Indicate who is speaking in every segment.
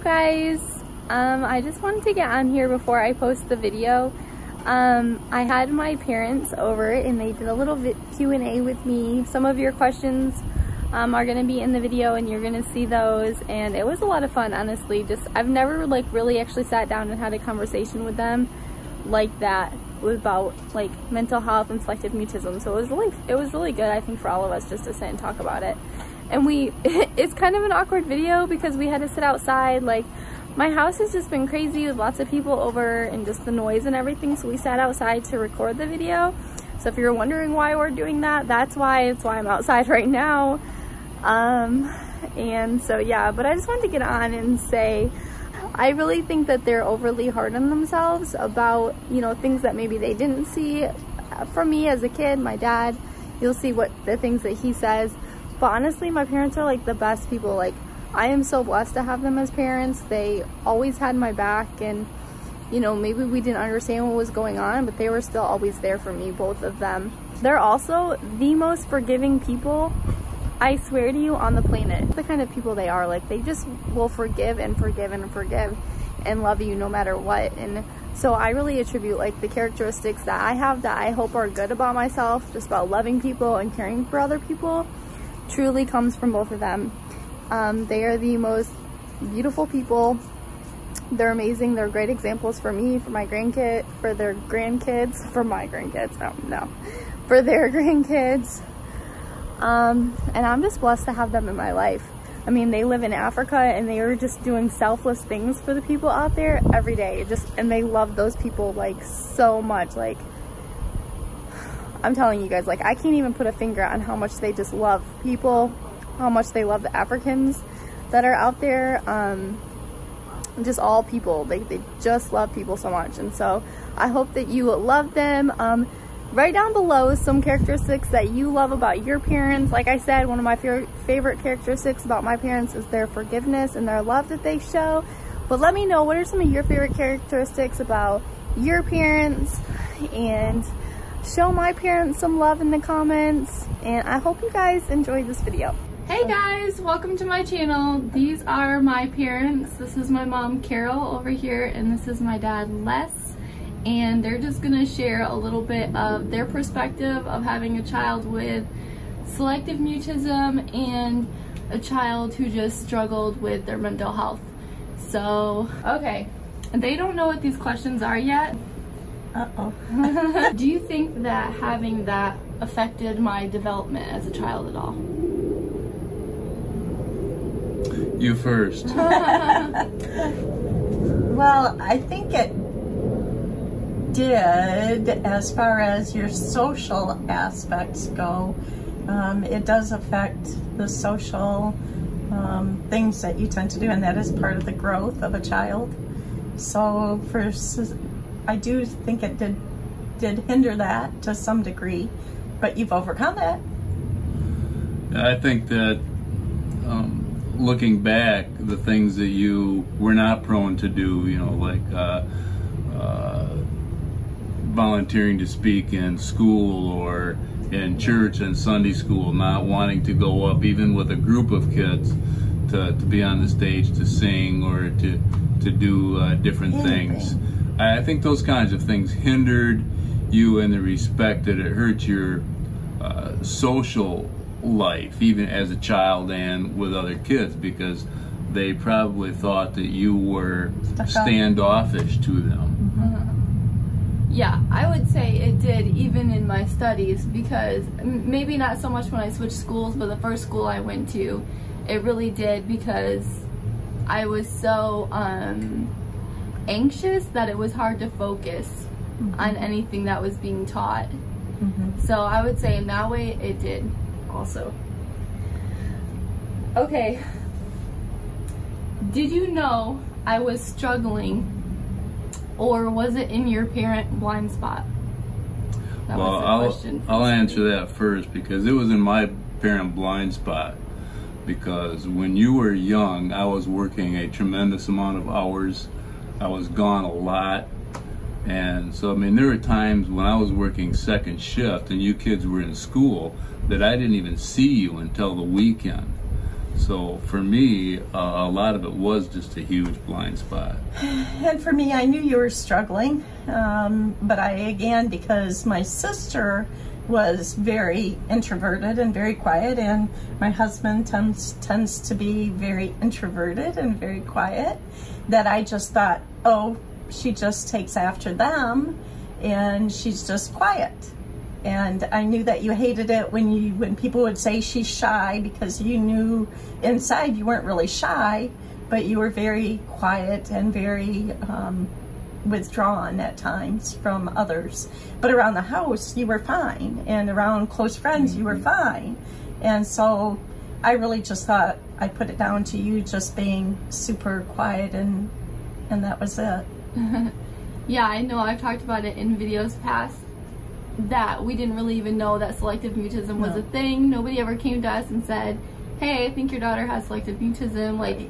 Speaker 1: guys, I just wanted to get on here before I post the video. I had my parents over and they did a little Q&A with me. Some of your questions are going to be in the video and you're going to see those, and it was a lot of fun, honestly. I've never like really actually sat down and had a conversation with them like that about like mental health and selective mutism. So it was really good, I think, for all of us just to sit and talk about it. And it's kind of an awkward video because we had to sit outside. Like, my house has just been crazy with lots of people over and just the noise and everything, so we sat outside to record the video. So if you're wondering why we're doing that, that's why. It's why I'm outside right now. And so yeah, but I just wanted to get on and say I really think that they're overly hard on themselves about, you know, things that maybe they didn't see from me as a kid. My dad, you'll see what the things that he says. But honestly, my parents are like the best people. Like, I am so blessed to have them as parents. They always had my back, and you know, maybe we didn't understand what was going on, but they were still always there for me, both of them. They're also the most forgiving people, I swear to you, on the planet. The kind of people they are, like, they just will forgive and forgive and forgive and love you no matter what. And so I really attribute like the characteristics that I have that I hope are good about myself, just about loving people and caring for other people, truly comes from both of them. They are the most beautiful people. They're amazing. They're great examples for me, for my grandkid, for their grandkids, for my grandkids, for their grandkids. And I'm just blessed to have them in my life. I mean, they live in Africa and they are just doing selfless things for the people out there every day. And they love those people like so much. Like, I'm telling you guys, like, I can't even put a finger on how much they just love people, how much they love the Africans that are out there. Just all people, they just love people so much. And so I hope that you love them. Write down below some characteristics that you love about your parents. Like I said, one of my favorite characteristics about my parents is their forgiveness and their love that they show. But let me know, what are some of your favorite characteristics about your parents, and show my parents some love in the comments. And I hope you guys enjoyed this video. Hey guys, welcome to my channel. These are my parents. This is my mom Carol over here, and this is my dad Les. And they're just gonna share a little bit of their perspective of having a child with selective mutism and a child who just struggled with their mental health. So, okay, they don't know what these questions are yet. Uh-oh. Do you think that having that affected my development as a child at all?
Speaker 2: You first.
Speaker 3: Well, I think it did, as far as your social aspects go. It does affect the social things that you tend to do, and that is part of the growth of a child. So I do think it did hinder that to some degree, but you've overcome it.
Speaker 2: I think that looking back, the things that you were not prone to do, you know, like volunteering to speak in school or in church and Sunday school, not wanting to go up even with a group of kids to be on the stage to sing or to do different things. I think those kinds of things hindered you in the respect that it hurt your social life, even as a child and with other kids, because they probably thought that you were standoffish to them.
Speaker 1: Yeah, I would say it did, even in my studies, because maybe not so much when I switched schools, but the first school I went to, it really did, because I was so anxious that it was hard to focus on anything that was being taught. So I would say in that way it did also. Okay, did you know I was struggling, or was it in your parent blind spot? That
Speaker 2: well,
Speaker 1: was the question.
Speaker 2: I'll answer that first, because it was in my parent blind spot. Because when you were young, I was working a tremendous amount of hours. I was gone a lot. And so, I mean, there were times when I was working second shift and you kids were in school that I didn't even see you until the weekend. So for me, a lot of it was just a huge blind spot.
Speaker 3: And for me, I knew you were struggling, but again, because my sister was very introverted and very quiet, and my husband tends to be very introverted and very quiet, that I just thought, oh, she just takes after them and she's just quiet. And I knew that you hated it when people would say she's shy, because you knew inside you weren't really shy, but you were very quiet and very withdrawn at times from others. But around the house you were fine, and around close friends you were fine. And so I really just thought I put it down to you just being super quiet, and that was it.
Speaker 1: Yeah, I know I've talked about it in videos past, that we didn't really even know that selective mutism was a thing. Nobody ever came to us and said, hey, I think your daughter has selective mutism. Like,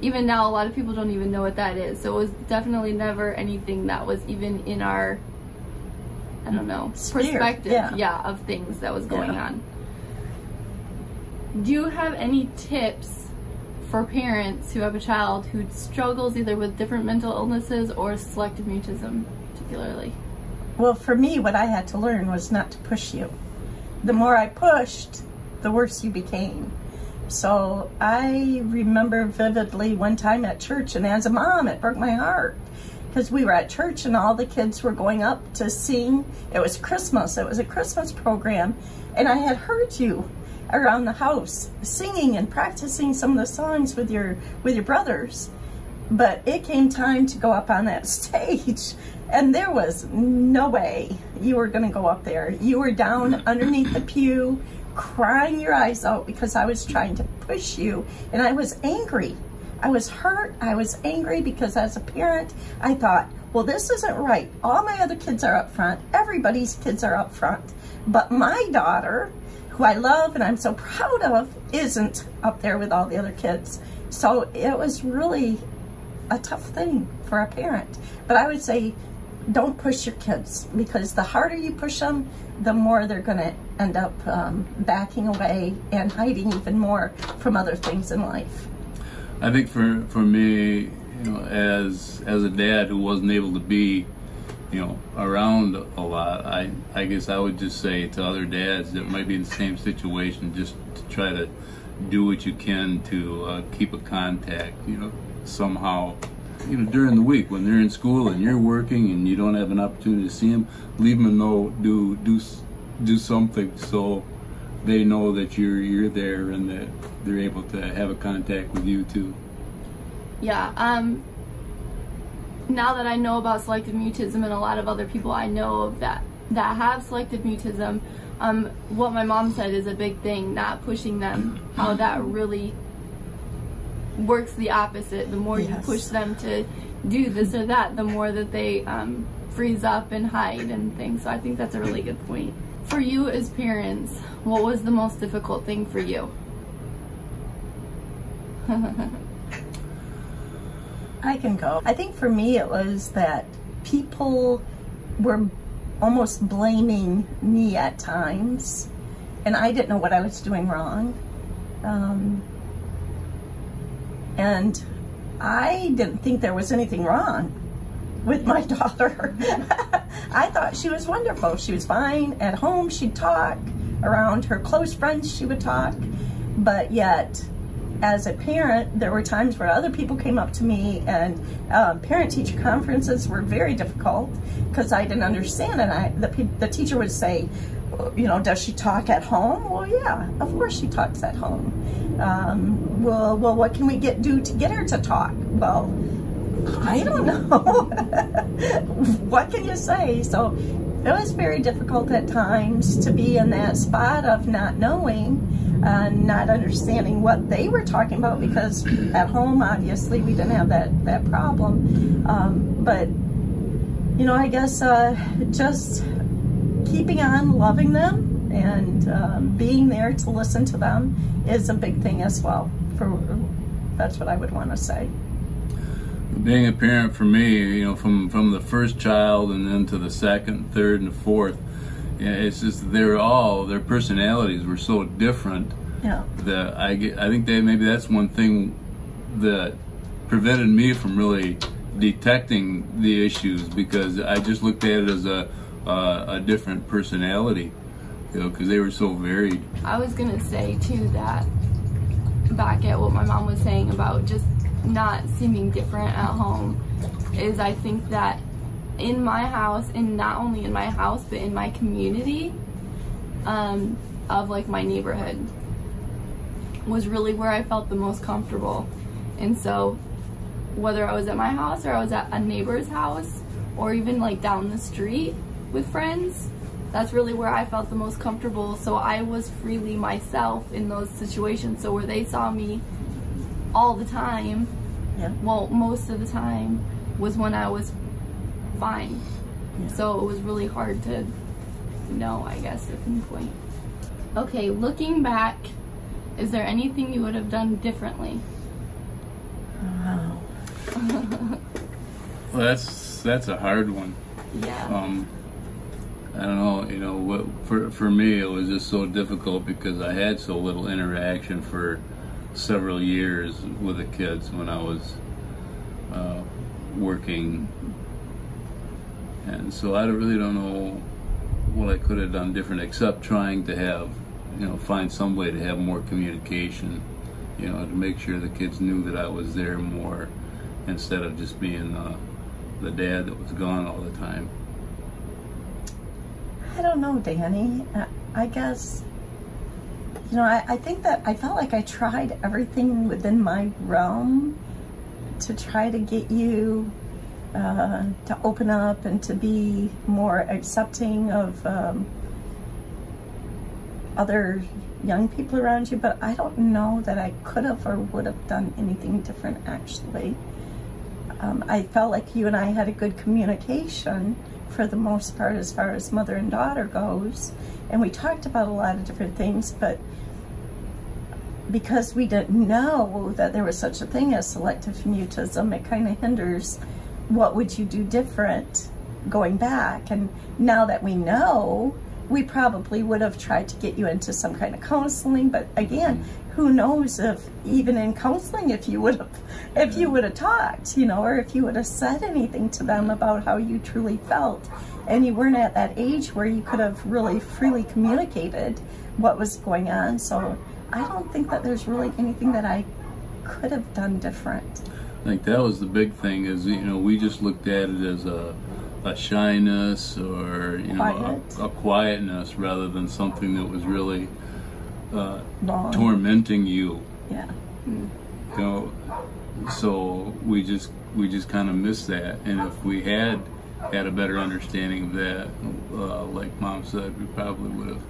Speaker 1: even now, a lot of people don't even know what that is. So it was definitely never anything that was even in our, I don't know, perspective, of things that was going on. Do you have any tips for parents who have a child who struggles either with different mental illnesses or selective mutism particularly?
Speaker 3: Well, for me, what I had to learn was not to push you. The more I pushed, the worse you became. So I remember vividly one time at church, and as a mom, it broke my heart, because we were at church and all the kids were going up to sing. It was Christmas. It was a Christmas program, and I had heard you around the house singing and practicing some of the songs with your brothers. But it came time to go up on that stage, and there was no way you were going to go up there. You were down underneath the pew, crying your eyes out, because I was trying to push you, and I was angry. I was hurt. I was angry, because as a parent, I thought, well, this isn't right. All my other kids are up front. Everybody's kids are up front. But my daughter, who I love and I'm so proud of, isn't up there with all the other kids. So it was really a tough thing for a parent. But I would say, don't push your kids, because the harder you push them, the more they're going to end up backing away and hiding even more from other things in life.
Speaker 2: I think for me, you know, as a dad who wasn't able to be, you know, around a lot, I guess I would just say to other dads that might be in the same situation, just to try to do what you can to keep a contact, you know, somehow. You know, during the week when they're in school and you're working and you don't have an opportunity to see them, leave them a note, do something so they know that you're there and that they're able to have a contact with you too.
Speaker 1: Yeah. Now that I know about selective mutism, and a lot of other people I know of that have selective mutism, what my mom said is a big thing, not pushing them, how that really works the opposite. The more you push them to do this or that, the more that they freeze up and hide and things. So I think that's a really good point. For you as parents, what was the most difficult thing for you?
Speaker 3: I can go. I think for me it was that people were almost blaming me at times, and I didn't know what I was doing wrong. And I didn't think there was anything wrong with my daughter. I thought she was wonderful. She was fine. At home, she'd talk. Around her close friends, she would talk. But yet, as a parent, there were times where other people came up to me, and parent-teacher conferences were very difficult because I didn't understand. And the teacher would say, you know, does she talk at home? Well, yeah, of course she talks at home. Well, what can we do to get her to talk? Well, I don't know. What can you say? So it was very difficult at times to be in that spot of not knowing, not understanding what they were talking about, because at home, obviously, we didn't have that problem. But, you know, I guess just keeping on loving them and being there to listen to them is a big thing as well. That's what I would want to say.
Speaker 2: Being a parent for me, you know, from the first child and then to the second, third, and the fourth, yeah, it's just their personalities were so different
Speaker 3: Yeah.
Speaker 2: I think that maybe that's one thing that prevented me from really detecting the issues, because I just looked at it as a different personality, you know, because they were so varied.
Speaker 1: I was gonna say too that, back at what my mom was saying about just not seeming different at home, is I think that in my house, and not only in my house but in my community, of like my neighborhood, was really where I felt the most comfortable. And so whether I was at my house or I was at a neighbor's house or even like down the street with friends, that's really where I felt the most comfortable. So I was freely myself in those situations. So where they saw me all the time,
Speaker 3: Yeah.
Speaker 1: well, most of the time, was when I was fine.
Speaker 3: Yeah.
Speaker 1: So it was really hard to know, I guess, at any point. Okay, looking back, is there anything you would have done differently?
Speaker 3: Wow.
Speaker 2: Well, that's a hard one.
Speaker 1: Yeah.
Speaker 2: I don't know, you know, for me it was just so difficult because I had so little interaction for several years with the kids when I was working, and so I really don't know what I could have done different, except trying to have, you know, find some way to have more communication, you know, to make sure the kids knew that I was there more, instead of just being the dad that was gone all the time.
Speaker 3: I don't know, Danny. I guess, you know, I think that I felt like I tried everything within my realm to try to get you to open up and to be more accepting of other young people around you, but I don't know that I could have or would have done anything different, actually. I felt like you and I had a good communication for the most part as far as mother and daughter goes, and we talked about a lot of different things, but because we didn't know that there was such a thing as selective mutism, it kind of hinders what would you do different going back. And now that we know, we probably would have tried to get you into some kind of counseling, but again, who knows if even in counseling, if you would have talked, you know, or if you would have said anything to them about how you truly felt, and you weren't at that age where you could have really freely communicated what was going on. So I don't think that there's really anything that I could have done different.
Speaker 2: I think that was the big thing, is, you know, we just looked at it as a shyness, or, you know, a quietness, rather than something that was really tormenting you.
Speaker 3: Yeah.
Speaker 2: You know, so we just kind of missed that. And if we had a better understanding of that, like Mom said, we probably would have,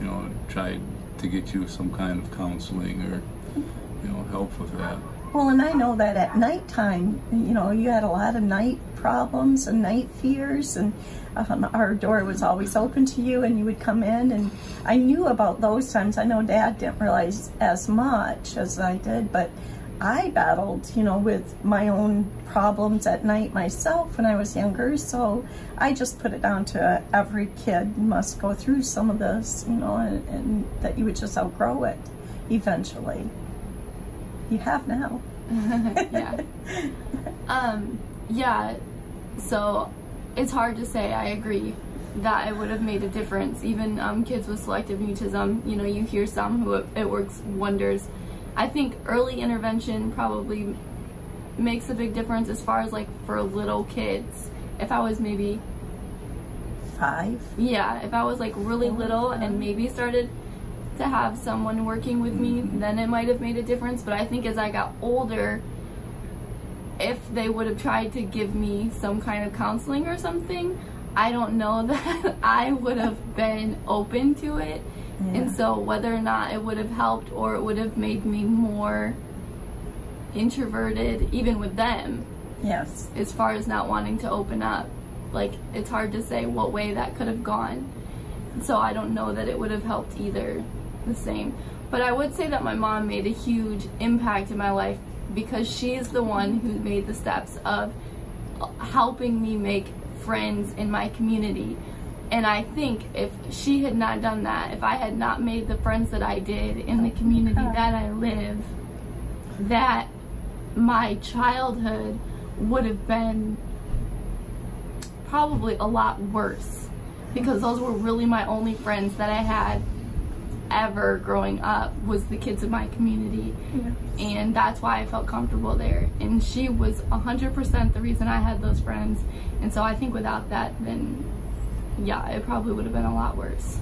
Speaker 2: you know, tried to get you some kind of counseling or, you know, help with that.
Speaker 3: Well, and I know that at nighttime, you know, you had a lot of night problems and night fears, and our door was always open to you, and you would come in, and I knew about those times. I know Dad didn't realize as much as I did, but I battled, you know, with my own problems at night myself when I was younger, so I just put it down to every kid must go through some of this, you know, and that you would just outgrow it eventually. You have now.
Speaker 1: Yeah. Yeah, so it's hard to say. I agree that it would have made a difference. Even kids with selective mutism, you know, you hear some who it works wonders. I think early intervention probably makes a big difference as far as like for little kids. If I was maybe
Speaker 3: 5?
Speaker 1: Yeah, if I was like really little and maybe started to have someone working with me, then it might have made a difference. But I think as I got older, if they would have tried to give me some kind of counseling or something, I don't know that I would have been open to it. Yeah. And so whether or not it would have helped or it would have made me more introverted, even with them,
Speaker 3: yes,
Speaker 1: as far as not wanting to open up, like, it's hard to say what way that could have gone. So I don't know that it would have helped either the same. But I would say that my mom made a huge impact in my life, because she's the one who made the steps of helping me make friends in my community. And I think if she had not done that, if I had not made the friends that I did in the community that I live, that my childhood would have been probably a lot worse, because those were really my only friends that I had ever growing up, was the kids in my community. And that's why I felt comfortable there, and she was 100% the reason I had those friends. And so I think without that, then yeah, it probably would have been a lot worse.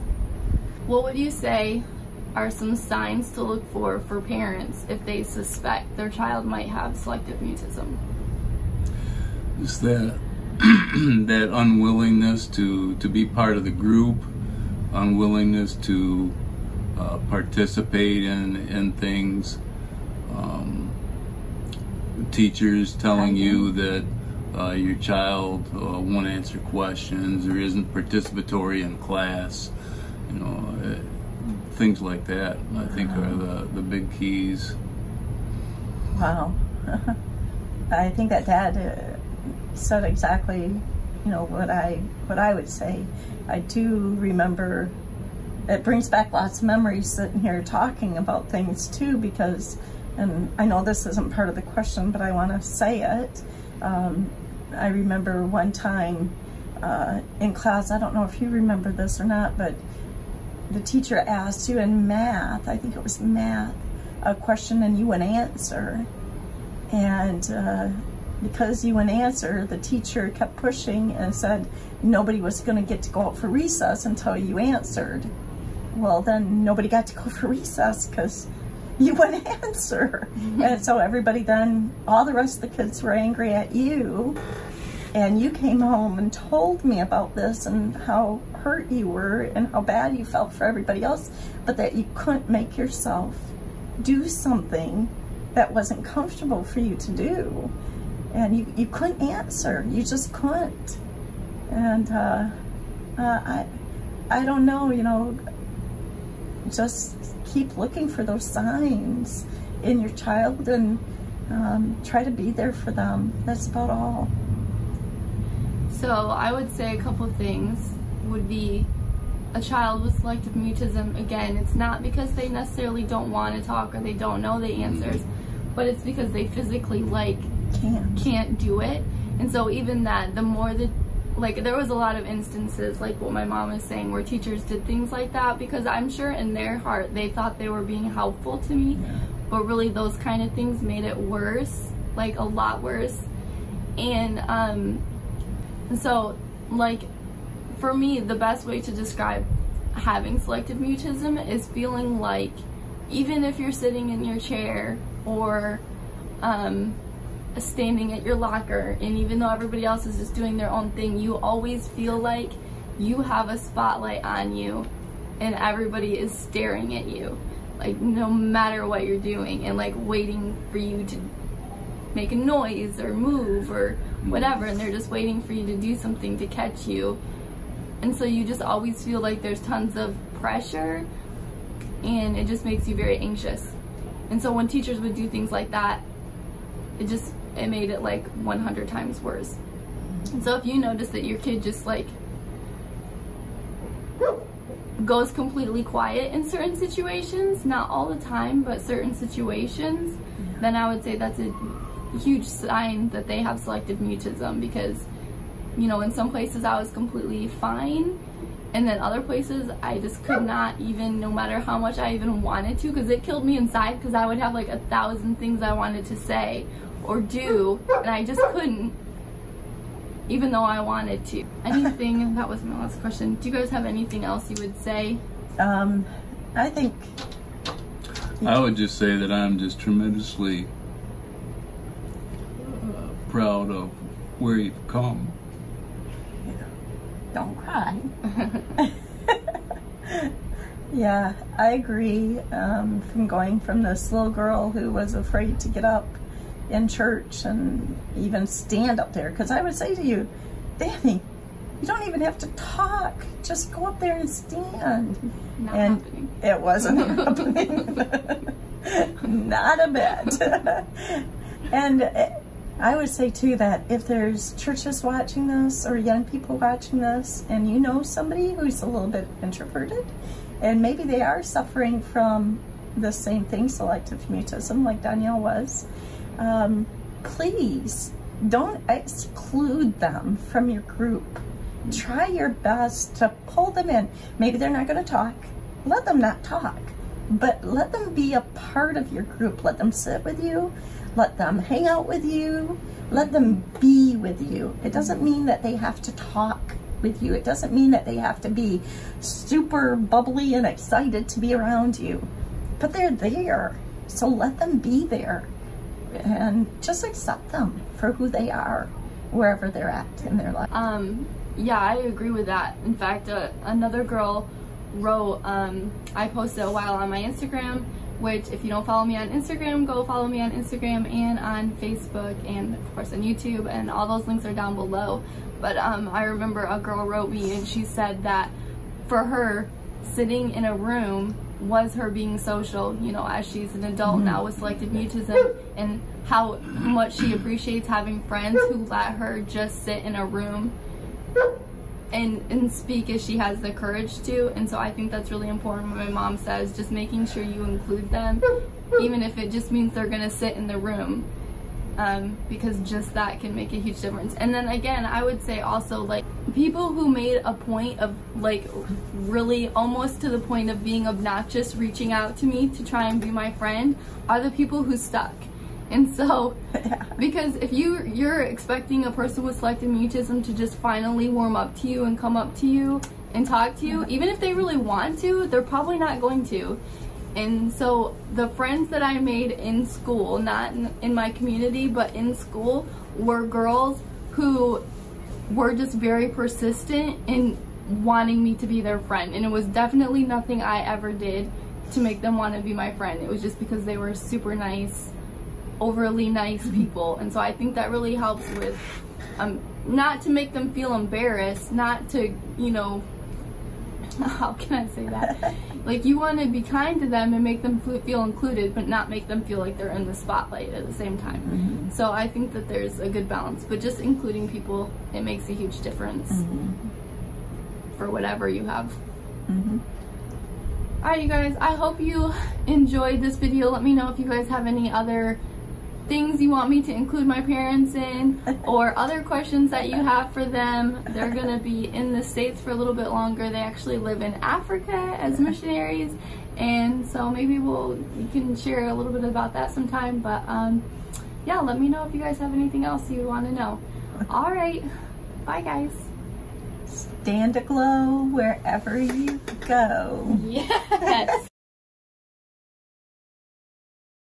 Speaker 1: What would you say are some signs to look for parents if they suspect their child might have selective mutism?
Speaker 2: Is that that unwillingness to be part of the group, unwillingness to participate in things, teachers telling you that your child won't answer questions or isn't participatory in class, you know, things like that, I think are the big keys.
Speaker 3: Wow. I think that Dad said exactly, you know, what I would say. I do remember, it brings back lots of memories sitting here talking about things too, because, and I know this isn't part of the question, but I want to say it. I remember one time in class, I don't know if you remember this or not, but the teacher asked you in math, I think it was math, a question and you wouldn't answer. And because you wouldn't answer, the teacher kept pushing and said nobody was going to get to go out for recess until you answered. Well, then nobody got to go for recess because you wouldn't answer. And so everybody then, all the rest of the kids were angry at you. And you came home and told me about this and how hurt you were and how bad you felt for everybody else, but that you couldn't make yourself do something that wasn't comfortable for you to do. And you couldn't answer. You just couldn't. And I don't know, you know, just keep looking for those signs in your child and try to be there for them. That's about all.
Speaker 1: So I would say a couple of things would be a child with selective mutism. Again, it's not because they necessarily don't want to talk or they don't know the answers, but it's because they physically can't do it. And so even that, the more that, like, there was a lot of instances like what my mom is saying where teachers did things like that because I'm sure in their heart they thought they were being helpful to me, but really those kind of things made it worse, like a lot worse. And so, like, for me, the best way to describe having selective mutism is feeling like even if you're sitting in your chair or standing at your locker, and even though everybody else is just doing their own thing, you always feel like you have a spotlight on you and everybody is staring at you, like no matter what you're doing, and like waiting for you to make a noise or move or whatever, and they're just waiting for you to do something to catch you. And so you just always feel like there's tons of pressure and it just makes you very anxious. And so when teachers would do things like that, it made it like 100 times worse. And so if you notice that your kid just like goes completely quiet in certain situations, not all the time, but certain situations, then I would say that's a huge sign that they have selective mutism, because, you know, in some places I was completely fine, and then other places I just could not even, no matter how much I even wanted to, because it killed me inside, because I would have like 1,000 things I wanted to say or do, and I just couldn't, even though I wanted to. Anything, that was my last question. Do you guys have anything else you would say?
Speaker 3: I think
Speaker 2: I would just say that I'm just tremendously proud of where you've come.
Speaker 3: Don't cry. Yeah, I agree. From going from this little girl who was afraid to get up in church and even stand up there, because I would say to you, Danny, you don't even have to talk, just go up there and stand.
Speaker 1: Not
Speaker 3: and
Speaker 1: happening.
Speaker 3: It wasn't happening. Not a bit. And I would say too that if there's churches watching this or young people watching this, and you know somebody who's a little bit introverted, and maybe they are suffering from the same thing, selective mutism, like Danielle was, please don't exclude them from your group. Try your best to pull them in. Maybe they're not going to talk. Let them not talk, but let them be a part of your group. Let them sit with you. Let them hang out with you. Let them be with you. It doesn't mean that they have to talk with you. It doesn't mean that they have to be super bubbly and excited to be around you, but they're there. So let them be there and just accept them for who they are, wherever they're at in their life.
Speaker 1: Yeah, I agree with that. In fact, another girl wrote, I posted a while on my Instagram, which if you don't follow me on Instagram, go follow me on Instagram and on Facebook and of course on YouTube, and all those links are down below. But I remember a girl wrote me and she said that for her, sitting in a room was her being social, you know, as she's an adult now with selective mutism, and how much she appreciates having friends who let her just sit in a room and speak as she has the courage to. And so I think that's really important when my mom says just making sure you include them, even if it just means they're gonna sit in the room, because just that can make a huge difference. And then again, I would say also, like, people who made a point of, like, really almost to the point of being obnoxious reaching out to me to try and be my friend are the people who stuck. And so, because if you're expecting a person with selective mutism to just finally warm up to you and come up to you and talk to you, even if they really want to, they're probably not going to. And so the friends that I made in school, not in my community, but in school, were girls who were just very persistent in wanting me to be their friend. And it was definitely nothing I ever did to make them want to be my friend. It was just because they were super nice, overly nice people. And so I think that really helps with not to make them feel embarrassed, not to, you know, how can I say that? Like, you want to be kind to them and make them feel included, but not make them feel like they're in the spotlight at the same time. So I think that there's a good balance, but just including people, it makes a huge difference for whatever you have. Alright, you guys, I hope you enjoyed this video. Let me know if you guys have any other things you want me to include my parents in, or other questions that you have for them. They're gonna be in the States for a little bit longer. They actually live in Africa as missionaries, and so maybe we can share a little bit about that sometime. But yeah, let me know if you guys have anything else you want to know. All right, bye guys.
Speaker 3: Stand aglow wherever you go.
Speaker 1: Yes.